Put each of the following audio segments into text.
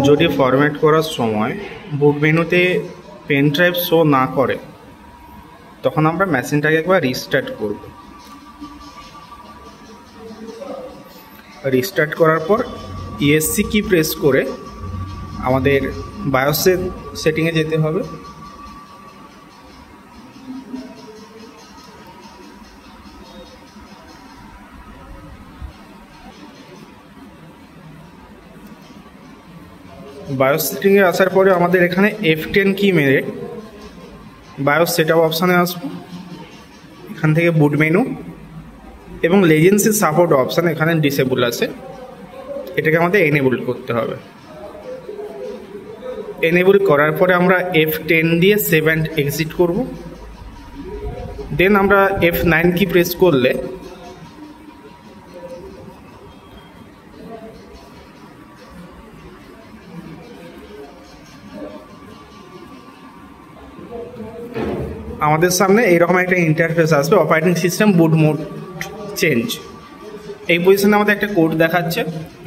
যদি ফরম্যাট করার সময় বুট মেনুতে পেন ড্রাইভ শো না করে তখন আমরা মেশিনটাকে একবার রিস্টার্ট করব। রিস্টার্ট করার পর ইএসসি কি প্রেস করে আমাদের বায়োসের সেটিংয়ে যেতে হবে। বায়োস সেটিংয়ে আসার পরে আমাদের এখানে F10 কি মেরে বায়োস সেটআপ অপশানে আসবো। এখান থেকে বুট মেনু এবং লেজেন্সি সাপোর্ট অপশান এখানে ডিসেবল আছে, এটাকে আমাদের এনেবল করতে হবে। এনেবল করার পরে আমরা F10 দিয়ে সেভ অ্যান্ড এক্সিট করব। দেন আমরা F9 কি প্রেস করলে আমাদের সামনে এইরকম একটা ইন্টারফেস আসবে, অপারেটিং সিস্টেম বুট মোড চেঞ্জ। এই পজিশনে আমাদের একটা কোড দেখাচ্ছে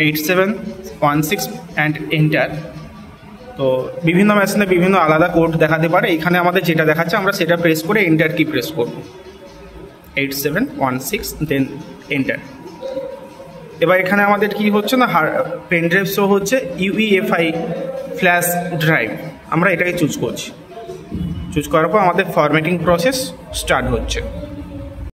8716 অ্যান্ড এন্টার। তো বিভিন্ন মেশিনে বিভিন্ন আলাদা কোড দেখাতে পারে, এখানে আমাদের যেটা দেখাচ্ছে আমরা সেটা প্রেস করে এন্টার কি প্রেস করব 8716 দেন এন্টার। এবার এখানে আমাদের কি হচ্ছে না পেন ড্রাইভ শো হচ্ছে UEFI ফ্ল্যাশ ড্রাইভ, আমরা এটাকে চুজ করছি। চুজ করার পর আমাদের ফরম্যাটিং প্রসেস স্টার্ট হচ্ছে।